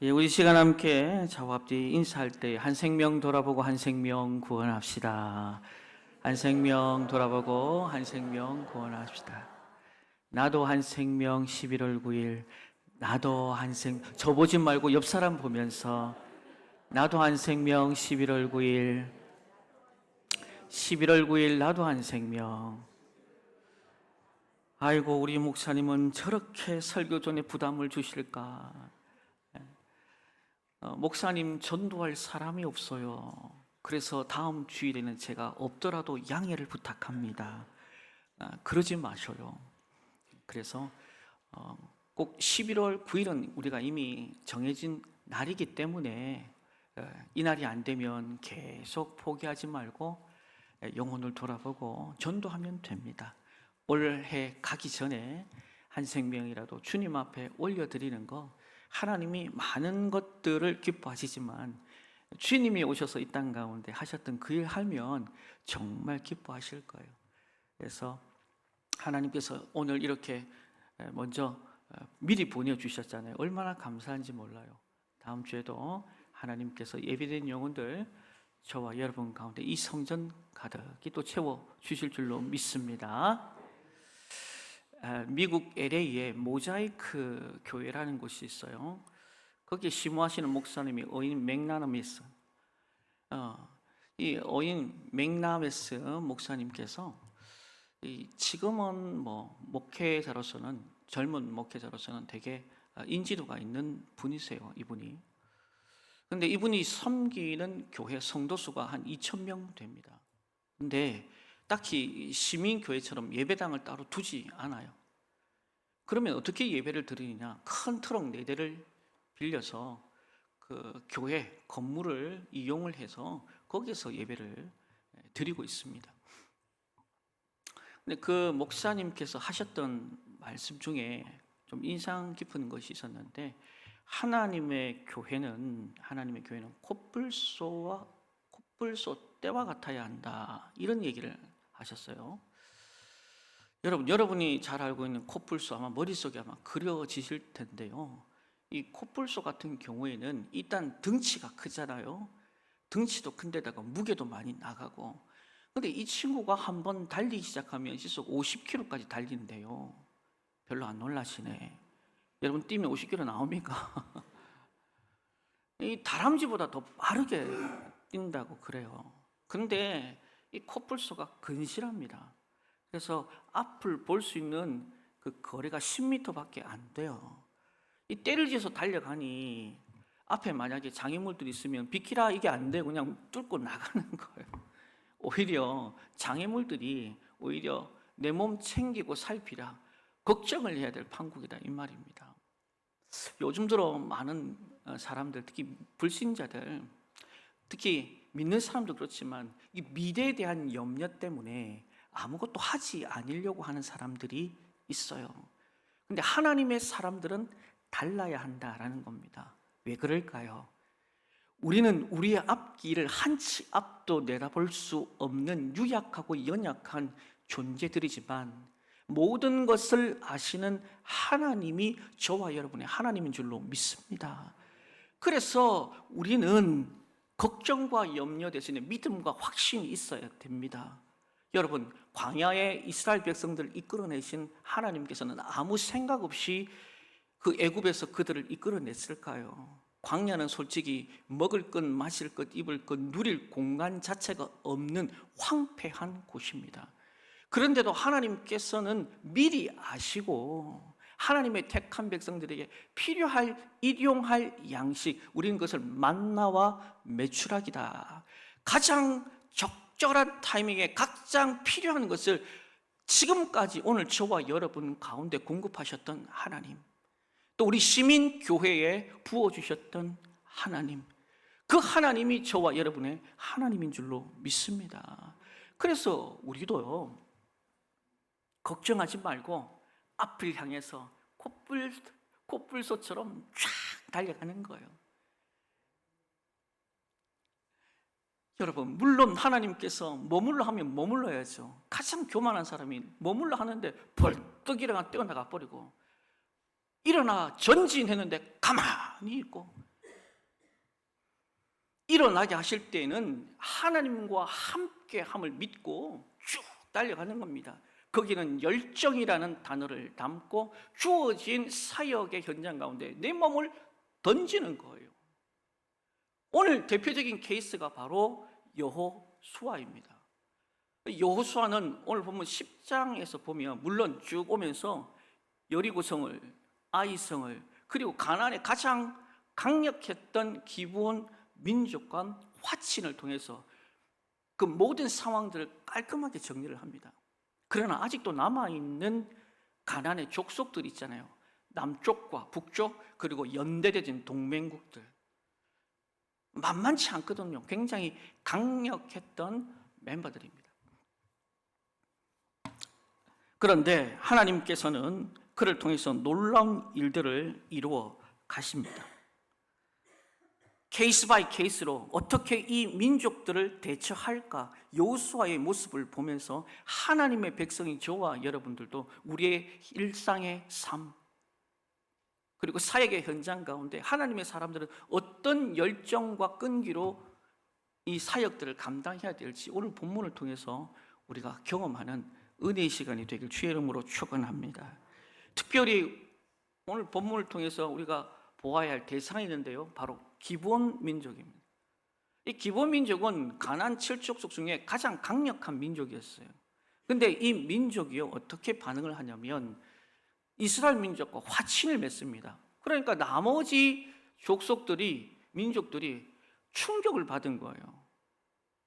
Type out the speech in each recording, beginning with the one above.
예, 우리 시간 함께 좌우 앞뒤 인사할 때 한 생명 돌아보고 한 생명 구원합시다. 한 생명 돌아보고 한 생명 구원합시다. 나도 한 생명 11월 9일 나도 저 보지 말고 옆 사람 보면서 나도 한 생명 11월 9일 11월 9일 나도 한 생명. 아이고, 우리 목사님은 저렇게 설교전에 부담을 주실까? 목사님 전도할 사람이 없어요. 그래서 다음 주일에는 제가 없더라도 양해를 부탁합니다. 그러지 마셔요. 그래서 꼭 11월 9일은 우리가 이미 정해진 날이기 때문에 이 날이 안 되면 계속 포기하지 말고 영혼을 돌아보고 전도하면 됩니다. 올해 가기 전에 한 생명이라도 주님 앞에 올려드리는 거, 하나님이 많은 것들을 기뻐하시지만 주님이 오셔서 이 땅 가운데 하셨던 그 일 하면 정말 기뻐하실 거예요. 그래서 하나님께서 오늘 이렇게 먼저 미리 보내주셨잖아요. 얼마나 감사한지 몰라요. 다음 주에도 하나님께서 예비된 영혼들 저와 여러분 가운데 이 성전 가득히 또 채워주실 줄로 믿습니다. 미국 LA에 모자이크 교회라는 곳이 있어요. 거기에 심호하시는 목사님이 어인 맥나메스, 이 어인 맥나메스 목사님께서 지금은 목회자로서는, 젊은 목회자로서는 되게 인지도가 있는 분이세요. 이분이. 근데 이분이 섬기는 교회 성도수가 한 2,000명 됩니다. 근데 딱히 시민교회처럼 예배당을 따로 두지 않아요. 그러면 어떻게 예배를 드리느냐? 큰 트럭 4대를 빌려서 그 교회 건물을 이용을 해서 거기서 예배를 드리고 있습니다. 근데 그 목사님께서 하셨던 말씀 중에 좀 인상 깊은 것이 있었는데, 하나님의 교회는 콧불소 때와 같아야 한다, 이런 얘기를 하셨어요. 여러분이 잘 알고 있는 콧불소 아마 머릿속에 아마 그려지실 텐데요. 이 콧불소 같은 경우에는 일단 덩치가 크잖아요. 덩치도 큰데다가 무게도 많이 나가고. 근데 이 친구가 한번 달리기 시작하면 시속 50km까지 달리는데요. 별로 안 놀라시네. 여러분 뛰면 50km 나옵니까? 이 다람쥐보다 더 빠르게 뛴다고 그래요. 근데 이 콧불소가 근실합니다. 그래서 앞을 볼 수 있는 그 거리가 10m밖에 안 돼요. 이 떼를 지어서 달려가니 앞에 만약에 장애물들이 있으면 비키라 이게 안 되고 그냥 뚫고 나가는 거예요. 오히려 장애물들이 오히려 내 몸 챙기고 살피라 걱정을 해야 될 판국이다, 이 말입니다. 요즘 들어 많은 사람들, 특히 불신자들, 특히 믿는 사람도 그렇지만 이 미래에 대한 염려 때문에 아무것도 하지 않으려고 하는 사람들이 있어요. 근데 하나님의 사람들은 달라야 한다라는 겁니다. 왜 그럴까요? 우리는 우리의 앞길을 한 치 앞도 내다볼 수 없는 유약하고 연약한 존재들이지만 모든 것을 아시는 하나님이 저와 여러분의 하나님인 줄로 믿습니다. 그래서 우리는 걱정과 염려 대신에 믿음과 확신이 있어야 됩니다. 여러분, 광야에 이스라엘 백성들을 이끌어내신 하나님께서는 아무 생각 없이 그 애굽에서 그들을 이끌어냈을까요? 광야는 솔직히 먹을 것, 마실 것, 입을 것, 누릴 공간 자체가 없는 황폐한 곳입니다. 그런데도 하나님께서는 미리 아시고 하나님의 택한 백성들에게 필요할 일용할 양식, 우리는 그것을 만나와 메추라기다, 가장 적절한 타이밍에 가장 필요한 것을 지금까지 오늘 저와 여러분 가운데 공급하셨던 하나님, 또 우리 시민교회에 부어주셨던 하나님, 그 하나님이 저와 여러분의 하나님인 줄로 믿습니다. 그래서 우리도요, 걱정하지 말고 앞을 향해서 콧불소처럼 쫙 달려가는 거예요. 여러분, 물론 하나님께서 머물러 하면 머물러야죠. 가장 교만한 사람이 머물러 하는데 벌떡 일어나 뛰어나가 버리고, 일어나 전진했는데 가만히 있고 일어나게 하실 때에는 하나님과 함께함을 믿고 쭉 달려가는 겁니다. 거기는 열정이라는 단어를 담고 주어진 사역의 현장 가운데 내 몸을 던지는 거예요. 오늘 대표적인 케이스가 바로 여호수아입니다. 여호수아는 오늘 보면 10장에서 보면 물론 쭉 오면서 여리고성을, 아이성을, 그리고 가나안의 가장 강력했던 기브온 민족과 화친을 통해서 그 모든 상황들을 깔끔하게 정리를 합니다. 그러나 아직도 남아있는 가나안의 족속들 있잖아요. 남쪽과 북쪽, 그리고 연대되진 동맹국들, 만만치 않거든요. 굉장히 강력했던 멤버들입니다. 그런데 하나님께서는 그를 통해서 놀라운 일들을 이루어 가십니다. 케이스 바이 케이스로 어떻게 이 민족들을 대처할까, 여호수아의 모습을 보면서 하나님의 백성인 저와 여러분들도 우리의 일상의 삶, 그리고 사역의 현장 가운데 하나님의 사람들은 어떤 열정과 끈기로 이 사역들을 감당해야 될지 오늘 본문을 통해서 우리가 경험하는 은혜의 시간이 되길 주의 이름으로 축원합니다. 특별히 오늘 본문을 통해서 우리가 보아야 할 대상이 있는데요, 바로 기브온 민족입니다. 이 기브온 민족은 가나안 7족속 중에 가장 강력한 민족이었어요. 근데 이 민족이요, 어떻게 반응을 하냐면 이스라엘 민족과 화친을 맺습니다. 그러니까 나머지 족속들이, 민족들이 충격을 받은 거예요.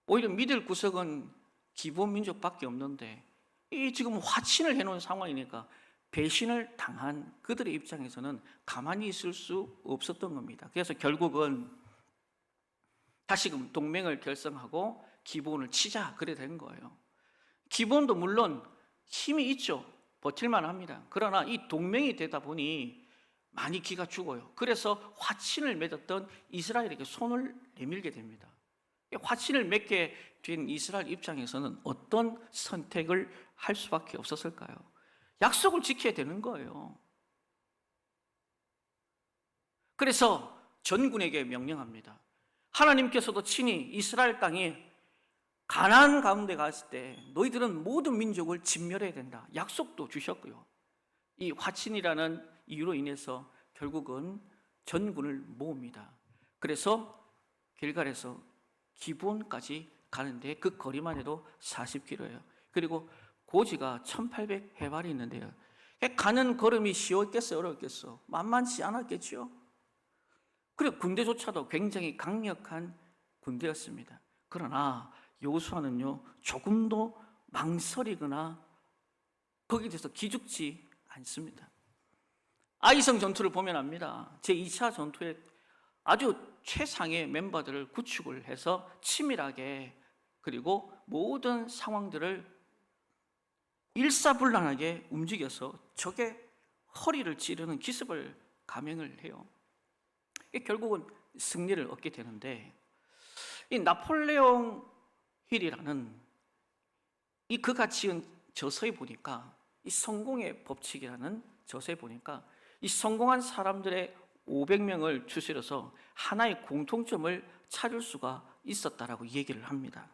오히려 믿을 구석은 기브온 민족밖에 없는데 이 지금 화친을 해놓은 상황이니까 배신을 당한 그들의 입장에서는 가만히 있을 수 없었던 겁니다. 그래서 결국은 다시금 동맹을 결성하고 기브온을 치자, 그래 된 거예요. 기브온도 물론 힘이 있죠. 버틸만 합니다. 그러나 이 동맹이 되다 보니 많이 기가 죽어요. 그래서 화친을 맺었던 이스라엘에게 손을 내밀게 됩니다. 화친을 맺게 된 이스라엘 입장에서는 어떤 선택을 할 수밖에 없었을까요? 약속을 지켜야 되는 거예요. 그래서 전군에게 명령합니다. 하나님께서도 친히 이스라엘 땅에 가나안 가운데 갔을 때 너희들은 모든 민족을 진멸해야 된다, 약속도 주셨고요. 이 화친이라는 이유로 인해서 결국은 전군을 모읍니다. 그래서 길갈에서 기브온까지 가는데 그 거리만 해도 40km예요. 그리고 고지가 1800해발이 있는데요, 가는 걸음이 쉬웠겠어요, 어렵겠어? 만만치 않았겠죠. 그리고 군대조차도 굉장히 강력한 군대였습니다. 그러나 여호수아는요, 조금도 망설이거나 거기에 대해서 기죽지 않습니다. 아이성 전투를 보면 압니다. 제2차 전투에 아주 최상의 멤버들을 구축을 해서 치밀하게, 그리고 모든 상황들을 일사불란하게 움직여서 적의 허리를 찌르는 기습을 감행을 해요. 결국은 승리를 얻게 되는데, 이 나폴레옹 힐이라는 이 그가 지은 저서에 보니까, 이 성공의 법칙이라는 저서에 보니까 이 성공한 사람들의 500명을 추스려서 하나의 공통점을 찾을 수가 있었다라고 얘기를 합니다.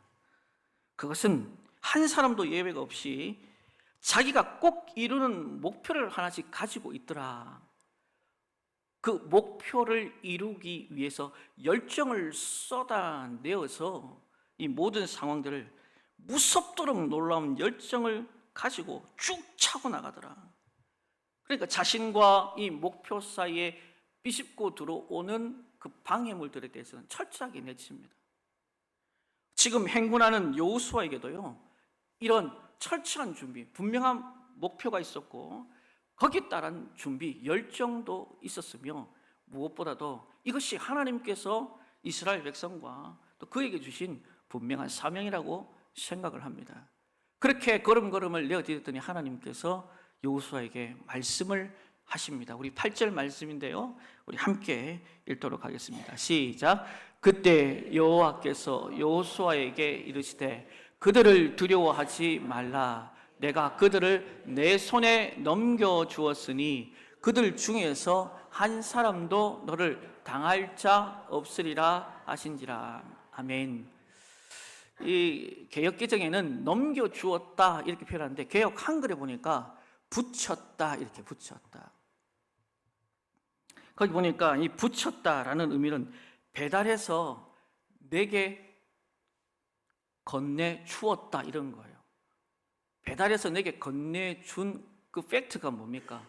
그것은 한 사람도 예외가 없이 자기가 꼭 이루는 목표를 하나씩 가지고 있더라. 그 목표를 이루기 위해서 열정을 쏟아내어서 이 모든 상황들을 무섭도록 놀라운 열정을 가지고 쭉 차고 나가더라. 그러니까 자신과 이 목표 사이에 비집고 들어오는 그 방해물들에 대해서는 철저하게 내칩니다. 지금 행군하는 여호수아에게도요, 이런 철저한 준비, 분명한 목표가 있었고 거기에 따른 준비, 열정도 있었으며, 무엇보다도 이것이 하나님께서 이스라엘 백성과 또 그에게 주신 분명한 사명이라고 생각을 합니다. 그렇게 걸음걸음을 내어드렸더니 하나님께서 여호수아에게 말씀을 하십니다. 우리 8절 말씀인데요, 우리 함께 읽도록 하겠습니다. 시작. 그때 여호와께서 여호수아에게 이르시되 그들을 두려워하지 말라. 내가 그들을 내 손에 넘겨주었으니 그들 중에서 한 사람도 너를 당할 자 없으리라 하신지라. 아멘. 이 개역 개정에는 넘겨주었다 이렇게 표현하는데 개역 한글에 보니까 붙였다 이렇게 붙였다. 거기 보니까 이 붙였다라는 의미는 배달해서 내게 건네주었다 이런 거예요. 배달해서 내게 건네준 그 팩트가 뭡니까?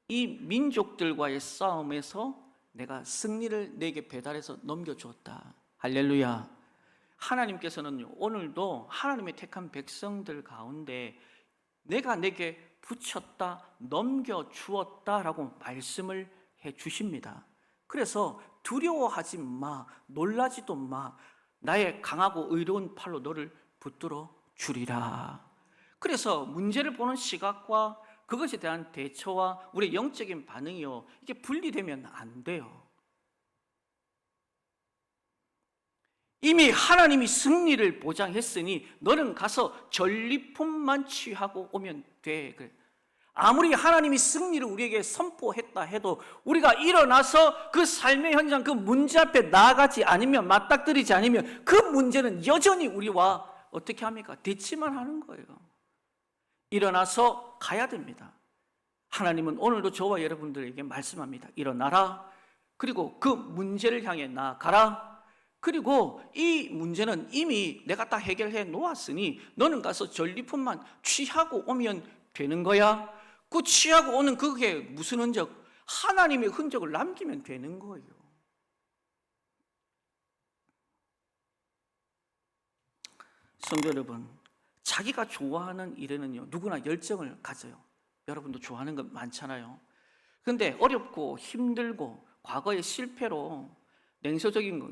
이 민족들과의 싸움에서 내가 승리를 내게 배달해서 넘겨주었다. 할렐루야. 하나님께서는 오늘도 하나님의 택한 백성들 가운데 내가 내게 붙였다, 넘겨주었다라고 말씀을 해 주십니다. 그래서 두려워하지 마, 놀라지도 마, 나의 강하고 의로운 팔로 너를 붙들어 주리라. 그래서 문제를 보는 시각과 그것에 대한 대처와 우리의 영적인 반응이요, 이게 분리되면 안 돼요. 이미 하나님이 승리를 보장했으니 너는 가서 전리품만 취하고 오면 돼. 아무리 하나님이 승리를 우리에게 선포했다 해도 우리가 일어나서 그 삶의 현장, 그 문제 앞에 나아가지 않으면, 맞닥뜨리지 않으면 그 문제는 여전히 우리와 어떻게 합니까? 대치만 하는 거예요. 일어나서 가야 됩니다. 하나님은 오늘도 저와 여러분들에게 말씀합니다. 일어나라. 그리고 그 문제를 향해 나아가라. 그리고 이 문제는 이미 내가 다 해결해 놓았으니 너는 가서 전리품만 취하고 오면 되는 거야. 그 취하고 오는 그게 무슨 흔적? 하나님의 흔적을 남기면 되는 거예요. 성도 여러분, 자기가 좋아하는 일에는요, 누구나 열정을 가져요. 여러분도 좋아하는 거 많잖아요. 그런데 어렵고 힘들고 과거의 실패로 냉소적인 거,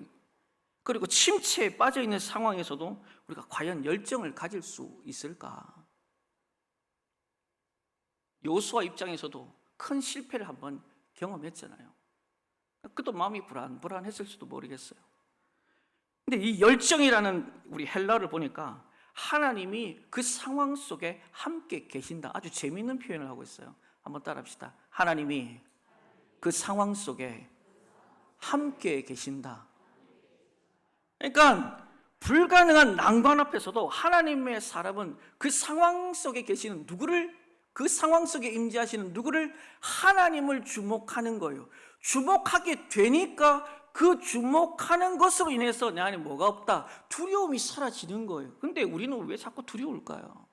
그리고 침체에 빠져 있는 상황에서도 우리가 과연 열정을 가질 수 있을까? 여호수아 입장에서도 큰 실패를 한번 경험했잖아요. 그도 마음이 불안했을 수도 모르겠어요. 근데 이 열정이라는 우리 헬라어를 보니까 하나님이 그 상황 속에 함께 계신다. 아주 재미있는 표현을 하고 있어요. 한번 따라합시다. 하나님이 그 상황 속에 함께 계신다. 그러니까 불가능한 난관 앞에서도 하나님의 사람은 그 상황 속에 계시는 누구를, 그 상황 속에 임재하시는 누구를, 하나님을 주목하는 거예요. 주목하게 되니까 그 주목하는 것으로 인해서 내 안에 뭐가 없다? 두려움이 사라지는 거예요. 근데 우리는 왜 자꾸 두려울까요?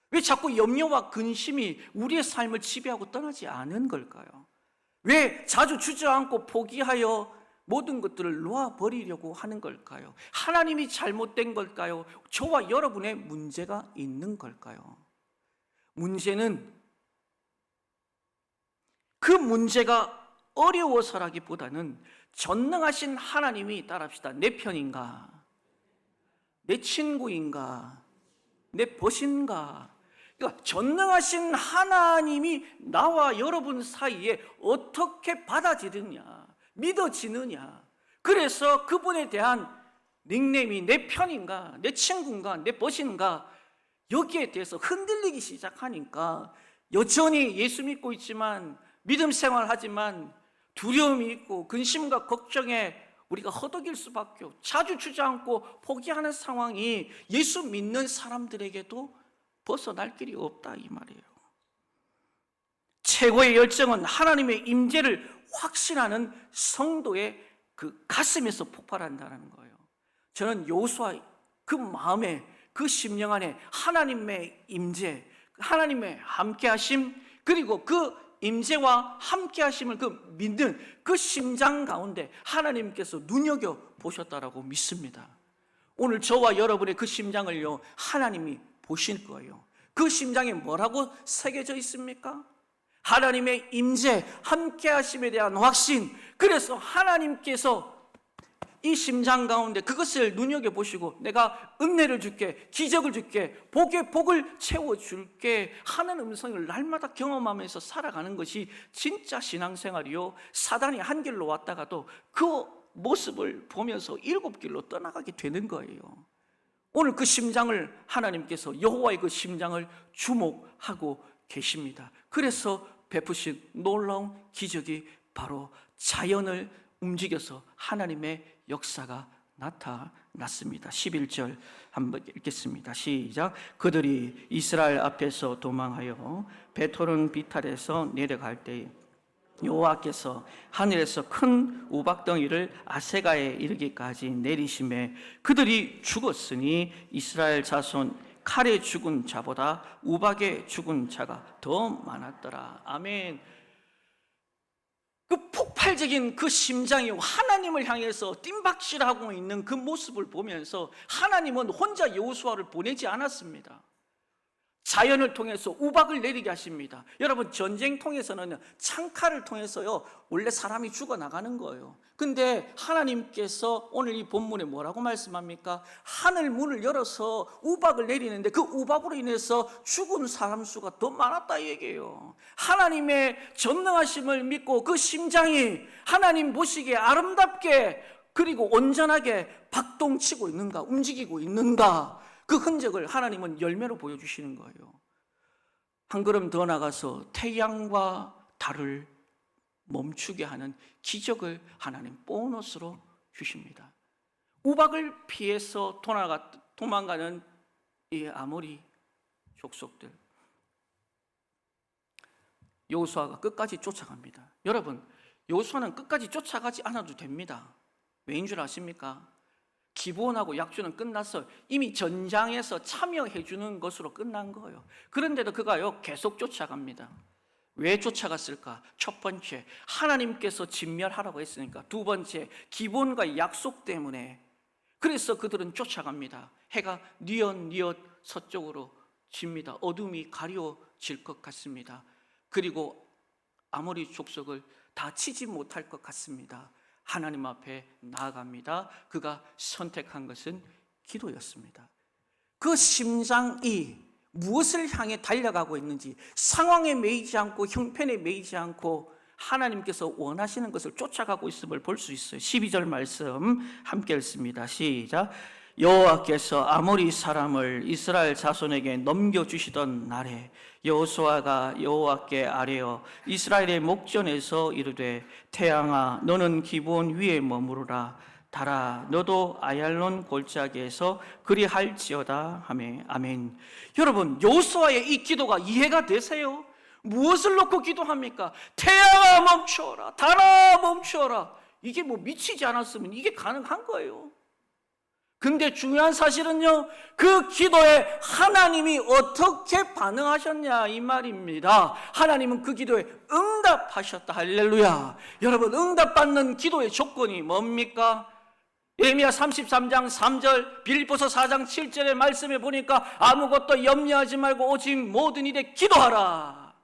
왜 자꾸 염려와 근심이 우리의 삶을 지배하고 떠나지 않은 걸까요? 왜 자주 주저앉고 포기하여 모든 것들을 놓아버리려고 하는 걸까요? 하나님이 잘못된 걸까요? 저와 여러분의 문제가 있는 걸까요? 문제는 그 문제가 어려워서라기보다는 전능하신 하나님이, 따라합시다, 내 편인가? 내 친구인가? 내 벗인가? 그러니까 전능하신 하나님이 나와 여러분 사이에 어떻게 받아지느냐, 믿어지느냐. 그래서 그분에 대한 닉네임이 내 편인가, 내 친구인가, 내 벗인가, 여기에 대해서 흔들리기 시작하니까 여전히 예수 믿고 있지만, 믿음 생활하지만 두려움이 있고 근심과 걱정에 우리가 허덕일 수밖에 없고 자주 주저앉고 포기하는 상황이 예수 믿는 사람들에게도 벗어날 길이 없다 이 말이에요. 최고의 열정은 하나님의 임재를 확신하는 성도의 그 가슴에서 폭발한다는 거예요. 저는 여호수아 그 마음에, 그 심령 안에 하나님의 임재, 하나님의 함께하심, 그리고 그 임재와 함께하심을 그 믿는 그 심장 가운데 하나님께서 눈여겨보셨다라고 믿습니다. 오늘 저와 여러분의 그 심장을요, 하나님이 보실 거예요. 그 심장에 뭐라고 새겨져 있습니까? 하나님의 임재, 함께하심에 대한 확신. 그래서 하나님께서 이 심장 가운데 그것을 눈여겨보시고 내가 은혜를 줄게, 기적을 줄게, 복의 복을 채워줄게 하는 음성을 날마다 경험하면서 살아가는 것이 진짜 신앙생활이요, 사단이 한 길로 왔다가도 그 모습을 보면서 7길로 떠나가게 되는 거예요. 오늘 그 심장을 하나님께서, 여호와의 그 심장을 주목하고 계십니다. 그래서 베푸신 놀라운 기적이 바로 바로 자연을 움직여서 하나님의 역사가 나타났습니다. 11절 한번 읽겠습니다. 시작. 그들이 이스라엘 앞에서 도망하여 베토른 비탈에서 내려갈 때에 여호와께서 하늘에서 큰 우박덩이를 아세가에 이르기까지 내리심에 그들이 죽었으니 이스라엘 자손 칼에 죽은 자보다 우박에 죽은 자가 더 많았더라. 아멘. 그 폭발적인 그 심장이 하나님을 향해서 뜀박질하고 있는 그 모습을 보면서 하나님은 혼자 여호수아를 보내지 않았습니다. 자연을 통해서 우박을 내리게 하십니다. 여러분, 전쟁통에서는 창칼을 통해서요 원래 사람이 죽어나가는 거예요. 근데 하나님께서 오늘 이 본문에 뭐라고 말씀합니까? 하늘 문을 열어서 우박을 내리는데 그 우박으로 인해서 죽은 사람 수가 더 많았다 이 얘기예요. 하나님의 전능하심을 믿고 그 심장이 하나님 보시기에 아름답게 그리고 온전하게 박동치고 있는가, 움직이고 있는가, 그 흔적을 하나님은 열매로 보여주시는 거예요. 한 걸음 더 나가서 태양과 달을 멈추게 하는 기적을 하나님 보너스로 주십니다. 우박을 피해서 도망가는 이 아모리 족속들, 여호수아가 끝까지 쫓아갑니다. 여러분, 여호수아는 끝까지 쫓아가지 않아도 됩니다. 왜인 줄 아십니까? 기브온하고 약주는 끝났어요. 이미 전장에서 참여해 주는 것으로 끝난 거예요. 그런데도 그가요 계속 쫓아갑니다. 왜 쫓아갔을까? 첫 번째, 하나님께서 진멸하라고 했으니까. 두 번째, 기브온과의 약속 때문에. 그래서 그들은 쫓아갑니다. 해가 뉘엿뉘엿 서쪽으로 집니다. 어둠이 가려질 것 같습니다. 그리고 아모리 족속을 다 치지 못할 것 같습니다. 하나님 앞에 나아갑니다. 그가 선택한 것은 기도였습니다. 그 심장이 무엇을 향해 달려가고 있는지, 상황에 매이지 않고 형편에 매이지 않고 하나님께서 원하시는 것을 쫓아가고 있음을 볼 수 있어요. 12절 말씀 함께 읽습니다. 시작. 여호와께서 아모리 사람을 이스라엘 자손에게 넘겨주시던 날에 여호수아가 여호와께 아뢰어 이스라엘의 목전에서 이르되 태양아 너는 기브온 위에 머무르라, 달아 너도 아얄론 골짜기에서 그리할지어다 하매. 아멘. 여러분, 여호수아의 이 기도가 이해가 되세요? 무엇을 놓고 기도합니까? 태양아 멈춰라, 달아 멈춰라. 이게 뭐 미치지 않았으면 이게 가능한 거예요. 근데 중요한 사실은요, 그 기도에 하나님이 어떻게 반응하셨냐 이 말입니다. 하나님은 그 기도에 응답하셨다. 할렐루야. 여러분, 응답받는 기도의 조건이 뭡니까? 예레미야 33장 3절, 빌립보서 4장 7절의 말씀에 보니까 아무것도 염려하지 말고 오직 모든 일에 기도하라.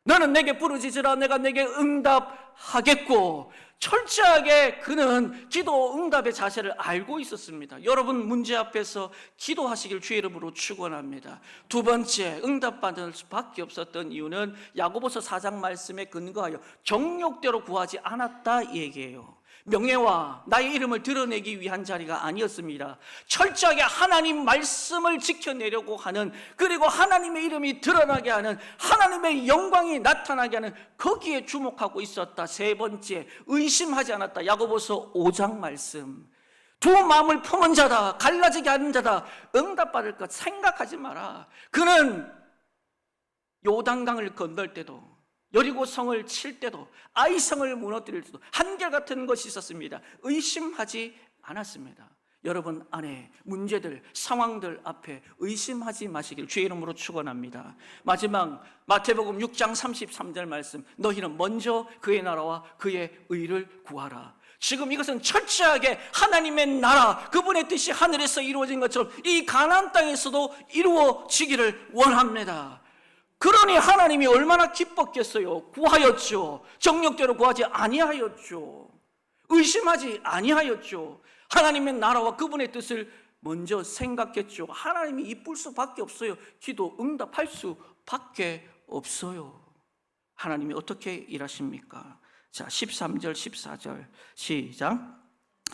너는 내게 부르짖으라, 내가 내게 응답하겠고. 철저하게 그는 기도 응답의 자세를 알고 있었습니다. 여러분, 문제 앞에서 기도하시길 주의 이름으로 축원합니다. 두 번째, 응답받을 수밖에 없었던 이유는 야고보서 4장 말씀에 근거하여 정욕대로 구하지 않았다 이 얘기예요. 명예와 나의 이름을 드러내기 위한 자리가 아니었습니다. 철저하게 하나님 말씀을 지켜내려고 하는, 그리고 하나님의 이름이 드러나게 하는, 하나님의 영광이 나타나게 하는, 거기에 주목하고 있었다. 세 번째, 의심하지 않았다. 야고보서 5장 말씀. 두 마음을 품은 자다, 갈라지게 하는 자다, 응답받을 것 생각하지 마라. 그는 요단강을 건널 때도, 여리고성을 칠 때도, 아이성을 무너뜨릴 때도 한결같은 것이 있었습니다. 의심하지 않았습니다. 여러분 안에 문제들, 상황들 앞에 의심하지 마시길 주의 이름으로 축원합니다. 마지막 마태복음 6장 33절 말씀, 너희는 먼저 그의 나라와 그의 의를 구하라. 지금 이것은 철저하게 하나님의 나라, 그분의 뜻이 하늘에서 이루어진 것처럼 이 가나안 땅에서도 이루어지기를 원합니다. 그러니 하나님이 얼마나 기뻤겠어요. 구하였죠. 정력대로 구하지 아니하였죠. 의심하지 아니하였죠. 하나님의 나라와 그분의 뜻을 먼저 생각했죠. 하나님이 이쁠 수밖에 없어요. 기도 응답할 수밖에 없어요. 하나님이 어떻게 일하십니까? 자, 13절 14절 시작.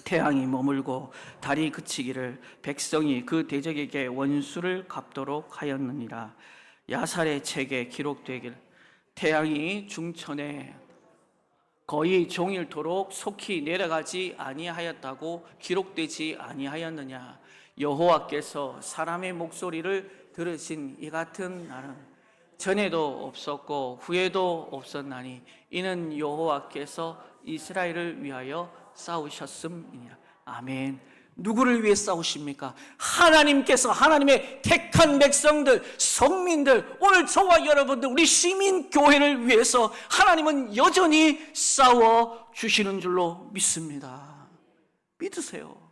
태양이 머물고 달이 그치기를 백성이 그 대적에게 원수를 갚도록 하였느니라. 야살의 책에 기록되길 태양이 중천에 거의 종일토록 속히 내려가지 아니하였다고 기록되지 아니하였느냐. 여호와께서 사람의 목소리를 들으신 이 같은 날은 전에도 없었고 후에도 없었나니 이는 여호와께서 이스라엘을 위하여 싸우셨음이니라. 아멘. 누구를 위해 싸우십니까? 하나님께서, 하나님의 택한 백성들, 성민들, 오늘 저와 여러분들, 우리 시민교회를 위해서 하나님은 여전히 싸워주시는 줄로 믿습니다. 믿으세요.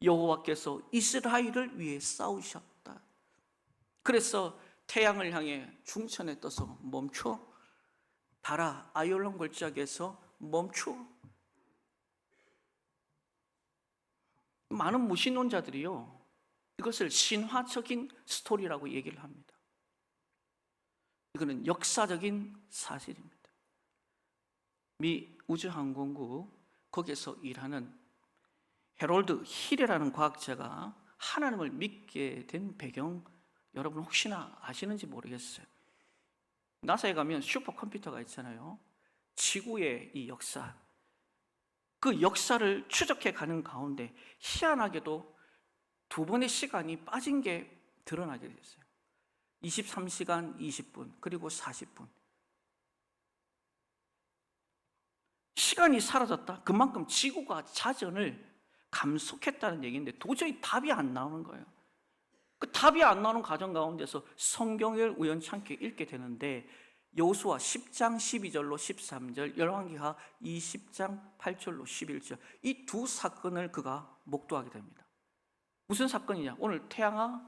여호와께서 이스라엘을 위해 싸우셨다. 그래서 태양을 향해 중천에 떠서 멈춰, 달아 아열론 골짜기에서 멈춰. 많은 무신론자들이요, 이것을 신화적인 스토리라고 얘기를 합니다. 이거는 역사적인 사실입니다. 미 우주항공국 거기에서 일하는 해롤드 힐이라는 과학자가 하나님을 믿게 된 배경, 여러분 혹시나 아시는지 모르겠어요. 나사에 가면 슈퍼컴퓨터가 있잖아요. 지구의 이 역사, 그 역사를 추적해 가는 가운데 희한하게도 두 번의 시간이 빠진 게 드러나게 됐어요. 23시간 20분 그리고 40분. 시간이 사라졌다. 그만큼 지구가 자전을 감속했다는 얘기인데 도저히 답이 안 나오는 거예요. 그 답이 안 나오는 과정 가운데서 성경을 우연찮게 읽게 되는데, 여호수아 10장 12절로 13절, 열왕기하 20장 8절로 11절, 이 두 사건을 그가 목도하게 됩니다. 무슨 사건이냐? 오늘 태양아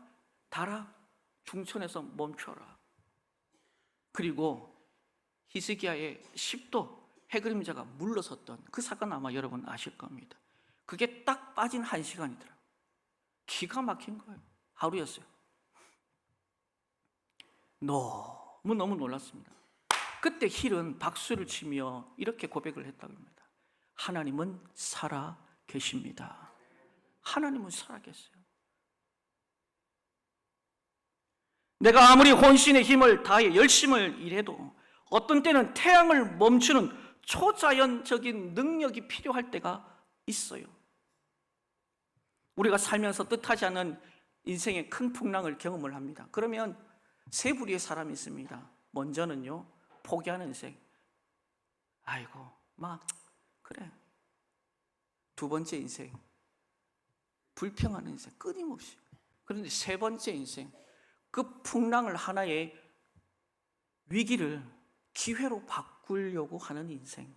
달아 중천에서 멈춰라. 그리고 히스기야의 10도 해그림자가 물러섰던 그 사건 아마 여러분 아실 겁니다. 그게 딱 빠진 1시간이더라. 기가 막힌 거예요. 하루였어요. 너무 놀랐습니다. 그때 힐은 박수를 치며 이렇게 고백을 했다고 합니다. 하나님은 살아 계십니다. 하나님은 살아 계세요. 내가 아무리 혼신의 힘을 다해 열심을 일해도 어떤 때는 태양을 멈추는 초자연적인 능력이 필요할 때가 있어요. 우리가 살면서 뜻하지 않은 인생의 큰 풍랑을 경험을 합니다. 그러면 세 부류의 사람이 있습니다. 먼저는요, 포기하는 인생. 아이고, 그래. 두 번째 인생, 불평하는 인생, 끊임없이. 그런데 세 번째 인생, 그 풍랑을 하나의 위기를 기회로 바꾸려고 하는 인생.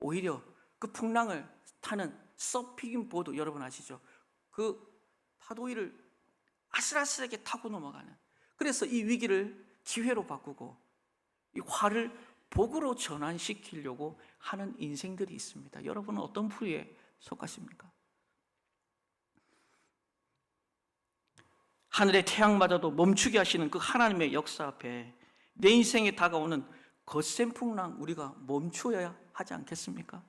오히려 그 풍랑을 타는 서핑 보드, 여러분 아시죠? 그 파도 위를 아슬아슬하게 타고 넘어가는, 그래서 이 위기를 기회로 바꾸고 이 화를 복으로 전환시키려고 하는 인생들이 있습니다. 여러분은 어떤 부류에 속하십니까? 하늘의 태양마저도 멈추게 하시는 그 하나님의 역사 앞에 내 인생에 다가오는 거센 풍랑, 우리가 멈춰야 하지 않겠습니까?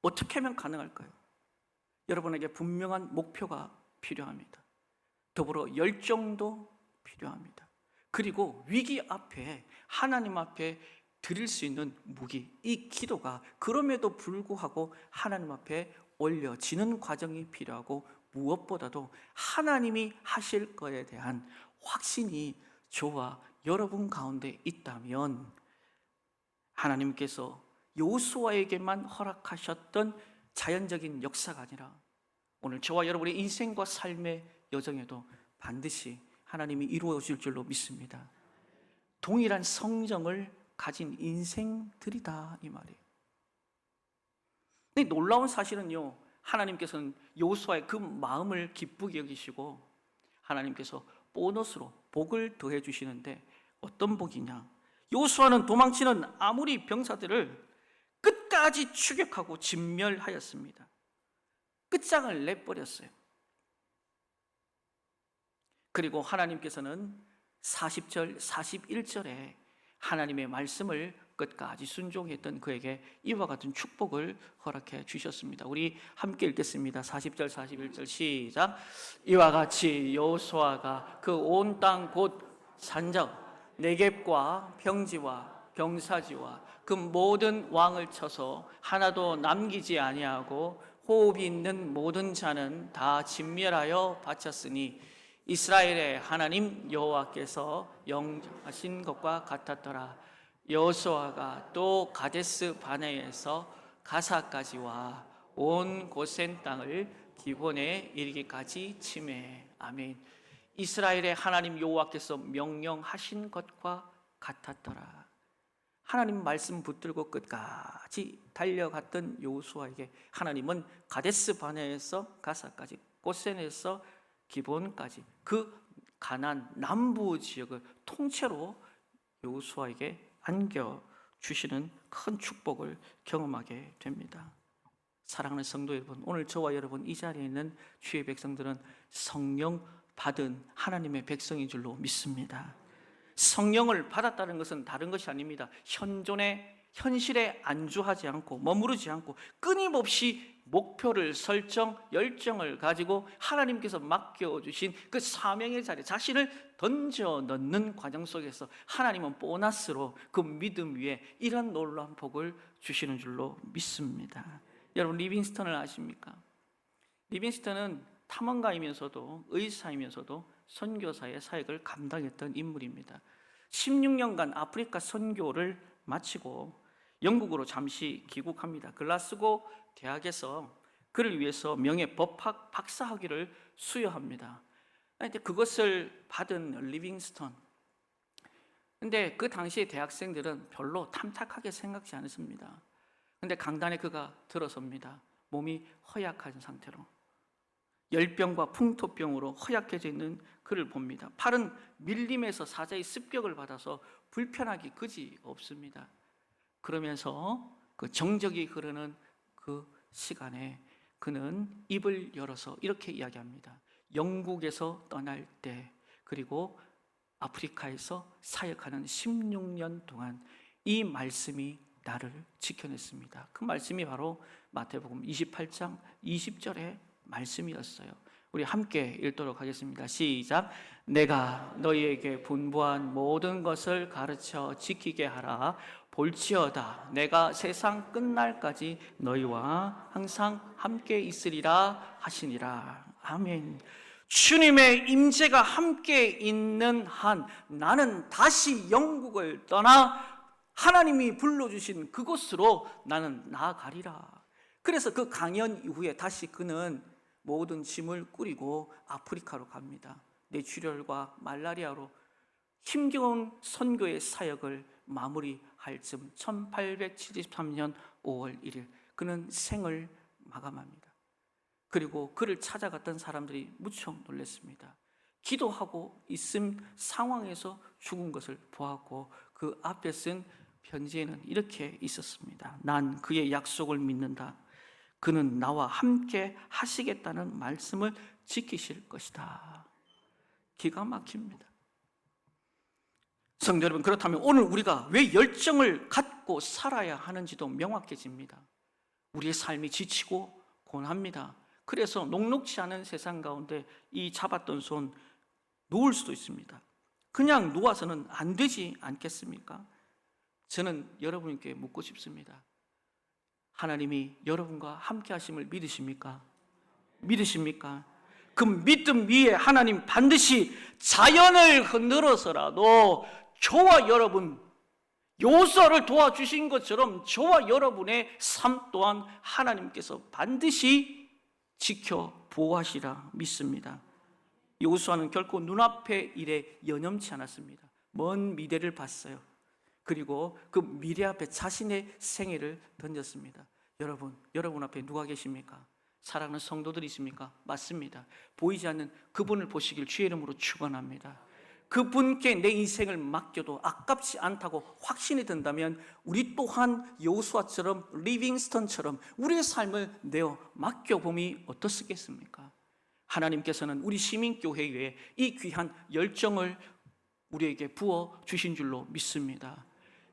어떻게 하면 가능할까요? 여러분에게 분명한 목표가 필요합니다. 더불어 열정도 필요합니다. 그리고 위기 앞에, 하나님 앞에 드릴 수 있는 무기, 이 기도가 그럼에도 불구하고 하나님 앞에 올려지는 과정이 필요하고, 무엇보다도 하나님이 하실 것에 대한 확신이 저와 여러분 가운데 있다면, 하나님께서 여호수아에게만 허락하셨던 자연적인 역사가 아니라 오늘 저와 여러분의 인생과 삶의 여정에도 반드시 하나님이 이루어질 줄로 믿습니다. 동일한 성정을 가진 인생들이다, 이 말이에요. 근데 놀라운 사실은요, 하나님께서는 여호수아의 그 마음을 기쁘게 여기시고 하나님께서 보너스로 복을 더해 주시는데, 어떤 복이냐? 여호수아는 도망치는 아모리 병사들을 끝까지 추격하고 진멸하였습니다. 끝장을 내버렸어요. 그리고 하나님께서는 40절, 41절에 하나님의 말씀을 끝까지 순종했던 그에게 이와 같은 축복을 허락해 주셨습니다. 우리 함께 읽겠습니다. 40절, 41절 시작. 이와 같이 여호수아가 그 온 땅 곧 산적, 네겝과 평지와 경사지와 그 모든 왕을 쳐서 하나도 남기지 아니하고 호흡이 있는 모든 자는 다 진멸하여 바쳤으니 이스라엘의 하나님 여호와께서 영하신 것과 같았더라. 여호수아가 또 가데스 바네에서 가사까지와 온 고센 땅을 기본에 이르기까지 치매. 아멘. 이스라엘의 하나님 여호와께서 명령하신 것과 같았더라. 하나님 말씀 붙들고 끝까지 달려갔던 여호수아에게 하나님은 가데스 바네에서 가사까지, 고센에서 기본까지 그 가나안 남부 지역을 통째로 여호수아에게 안겨 주시는 큰 축복을 경험하게 됩니다. 사랑하는 성도 여러분, 오늘 저와 여러분 이 자리에 있는 주의 백성들은 성령 받은 하나님의 백성인 줄로 믿습니다. 성령을 받았다는 것은 다른 것이 아닙니다. 현실에 안주하지 않고 머무르지 않고 끊임없이 목표를 설정, 열정을 가지고 하나님께서 맡겨주신 그 사명의 자리에 자신을 던져 넣는 과정 속에서 하나님은 보너스로 그 믿음 위에 이런 놀라운 복을 주시는 줄로 믿습니다. 여러분, 리빙스턴을 아십니까? 리빙스턴은 탐험가이면서도 의사이면서도 선교사의 사역을 감당했던 인물입니다. 16년간 아프리카 선교를 마치고 영국으로 잠시 귀국합니다. 글라스고 대학에서 그를 위해서 명예 법학 박사학위를 수여합니다. 그런데 그것을 받은 리빙스턴, 근데 그 당시에 대학생들은 별로 탐탁하게 생각지 않았습니다. 그런데 강단에 그가 들어섭니다. 몸이 허약한 상태로 열병과 풍토병으로 허약해져 있는 그를 봅니다. 팔은 밀림에서 사자의 습격을 받아서 불편하기 그지 없습니다. 그러면서 그 정적이 흐르는 그 시간에 그는 입을 열어서 이렇게 이야기합니다. 영국에서 떠날 때, 그리고 아프리카에서 사역하는 16년 동안 이 말씀이 나를 지켜냈습니다. 그 말씀이 바로 마태복음 28장 20절의 말씀이었어요. 우리 함께 읽도록 하겠습니다. 시작. 내가 너희에게 분부한 모든 것을 가르쳐 지키게 하라. 볼지어다 내가 세상 끝날까지 너희와 항상 함께 있으리라 하시니라. 아멘. 주님의 임재가 함께 있는 한 나는 다시 영국을 떠나 하나님이 불러주신 그곳으로 나는 나아가리라. 그래서 그 강연 이후에 다시 그는 모든 짐을 꾸리고 아프리카로 갑니다. 뇌출혈과 말라리아로 힘겨운 선교의 사역을 마무리할 즈음 1873년 5월 1일 그는 생을 마감합니다. 그리고 그를 찾아갔던 사람들이 무척 놀랐습니다. 기도하고 있음 상황에서 죽은 것을 보았고 그 앞에 쓴 편지에는 이렇게 있었습니다. 난 그의 약속을 믿는다. 그는 나와 함께 하시겠다는 말씀을 지키실 것이다. 기가 막힙니다. 성도 여러분, 그렇다면 오늘 우리가 왜 열정을 갖고 살아야 하는지도 명확해집니다. 우리의 삶이 지치고 고난합니다. 그래서 녹록지 않은 세상 가운데 이 잡았던 손 놓을 수도 있습니다. 그냥 놓아서는 안 되지 않겠습니까? 저는 여러분께 묻고 싶습니다. 하나님이 여러분과 함께 하심을 믿으십니까? 믿으십니까? 그 믿음 위에 하나님 반드시 자연을 흔들어서라도 저와 여러분, 여호수아를 도와주신 것처럼 저와 여러분의 삶 또한 하나님께서 반드시 지켜 보호하시라 믿습니다. 여호수아는 결코 눈앞의 일에 연연치 않았습니다. 먼 미래를 봤어요. 그리고 그 미래 앞에 자신의 생애를 던졌습니다. 여러분 앞에 누가 계십니까? 사랑하는 성도들이십니까? 맞습니다. 보이지 않는 그분을 보시길 주의 이름으로 축원합니다. 그분께 내 인생을 맡겨도 아깝지 않다고 확신이 든다면 우리 또한 여호수아처럼 리빙스턴처럼 우리의 삶을 내어 맡겨봄이 어떻겠습니까? 하나님께서는 우리 시민교회에 이 귀한 열정을 우리에게 부어 주신 줄로 믿습니다.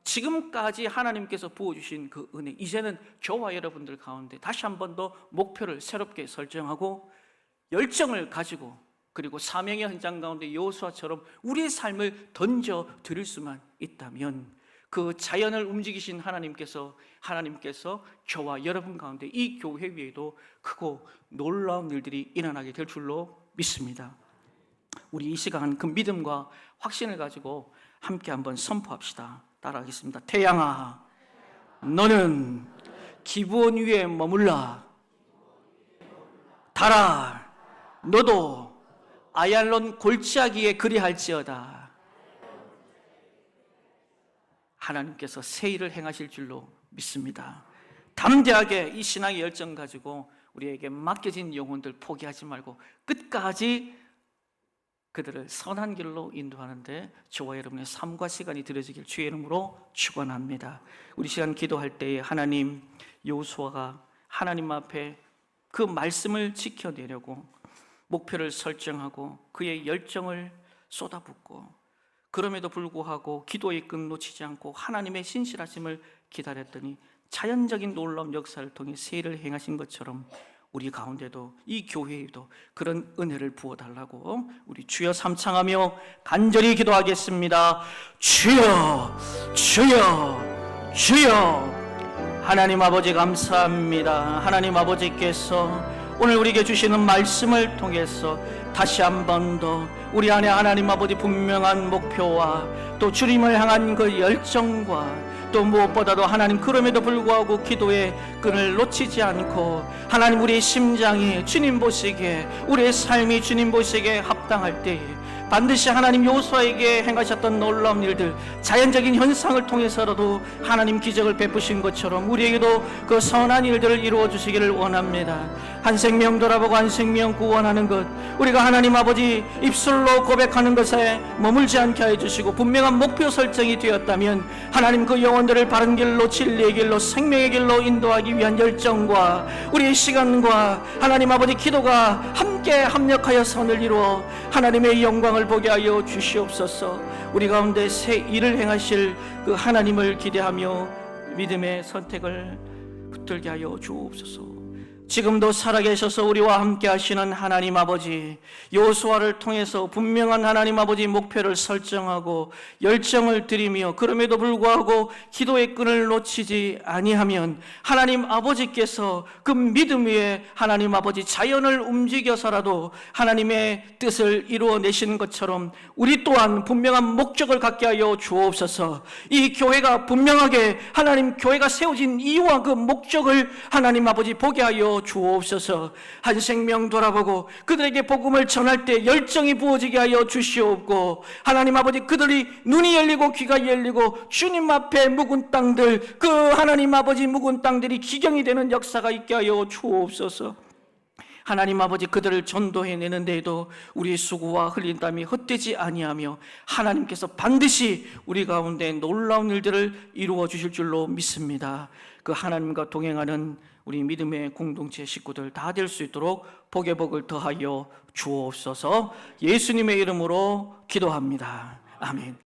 지금까지 하나님께서 부어주신 그 은혜, 이제는 저와 여러분들 가운데 다시 한 번 더 목표를 새롭게 설정하고 열정을 가지고 그리고 사명의 현장 가운데 여호수아처럼 우리의 삶을 던져 드릴 수만 있다면 그 자연을 움직이신 하나님께서 저와 여러분 가운데 이 교회 위에도 크고 놀라운 일들이 일어나게 될 줄로 믿습니다. 우리 이 시간 그 믿음과 확신을 가지고 함께 한번 선포합시다. 따라하겠습니다. 태양아, 너는 기브온 위에 머물라. 달아, 너도 아얄론 골짜기에 그리할지어다. 하나님께서 새 일을 행하실 줄로 믿습니다. 담대하게 이 신앙의 열정 가지고 우리에게 맡겨진 영혼들 포기하지 말고 끝까지 그들을 선한 길로 인도하는데 저와 여러분의 삶과 시간이 들여지길 주의 이름으로 축원합니다. 우리 시간 기도할 때에 하나님, 여호수아가 하나님 앞에 그 말씀을 지켜내려고 목표를 설정하고 그의 열정을 쏟아붓고 그럼에도 불구하고 기도의 끈 놓치지 않고 하나님의 신실하심을 기다렸더니 자연적인 놀라운 역사를 통해 새 일을 행하신 것처럼 우리 가운데도 이 교회에도 그런 은혜를 부어달라고 우리 주여 삼창하며 간절히 기도하겠습니다. 주여, 주여, 주여. 하나님 아버지 감사합니다. 하나님 아버지께서 오늘 우리에게 주시는 말씀을 통해서 다시 한 번 더 우리 안에 하나님 아버지 분명한 목표와 또 주님을 향한 그 열정과 또 무엇보다도 하나님 그럼에도 불구하고 기도의 끈을 놓치지 않고 하나님 우리의 심장이 주님 보시기에 우리의 삶이 주님 보시기에 합당할 때에 반드시 하나님 여호수아에게 행하셨던 놀라운 일들 자연적인 현상을 통해서라도 하나님 기적을 베푸신 것처럼 우리에게도 그 선한 일들을 이루어 주시기를 원합니다. 한 생명 돌아보고 한 생명 구원하는 것 우리가 하나님 아버지 입술로 고백하는 것에 머물지 않게 해 주시고 분명한 목표 설정이 되었다면 하나님 그 영혼들을 바른 길로 진리의 길로 생명의 길로 인도하기 위한 열정과 우리의 시간과 하나님 아버지 기도가 함께 합력하여 선을 이루어 하나님의 영광을 보게 하여 주시옵소서. 우리 가운데 새 일을 행하실 그 하나님을 기대하며 믿음의 선택을 붙들게 하여 주옵소서. 지금도 살아계셔서 우리와 함께 하시는 하나님 아버지, 여호수아를 통해서 분명한 하나님 아버지 목표를 설정하고 열정을 드리며 그럼에도 불구하고 기도의 끈을 놓치지 아니하면 하나님 아버지께서 그 믿음 위에 하나님 아버지 자연을 움직여서라도 하나님의 뜻을 이루어내시는 것처럼 우리 또한 분명한 목적을 갖게 하여 주옵소서. 이 교회가 분명하게 하나님 교회가 세워진 이유와 그 목적을 하나님 아버지 보게 하여 주옵소서. 한 생명 돌아보고 그들에게 복음을 전할 때 열정이 부어지게 하여 주시옵고 하나님 아버지 그들이 눈이 열리고 귀가 열리고 주님 앞에 묵은 땅들 그 하나님 아버지 묵은 땅들이 기경이 되는 역사가 있게 하여 주옵소서. 하나님 아버지 그들을 전도해내는 데에도 우리의 수고와 흘린 땀이 헛되지 아니하며 하나님께서 반드시 우리 가운데 놀라운 일들을 이루어 주실 줄로 믿습니다. 그 하나님과 동행하는 우리 믿음의 공동체 식구들 다 될 수 있도록 복의 복을 더하여 주옵소서. 예수님의 이름으로 기도합니다. 아멘.